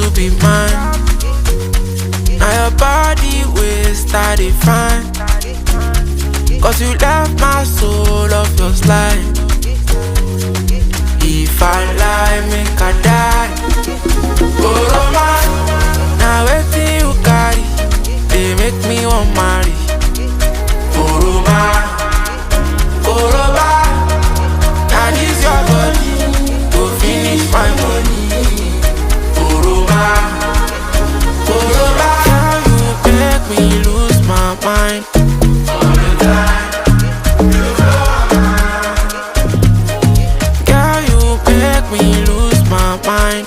to be mine. Now your body waste I define. Cause you left my soul off your slide. If I lie, make I die. Oroma, now waiting you carry, they make me want marry. Oroma, Oroma, now this your body, to finish my money. Oroma, Oroma, now you make me lose my mind. All the time, you blow my mind. Girl, you make me lose my mind.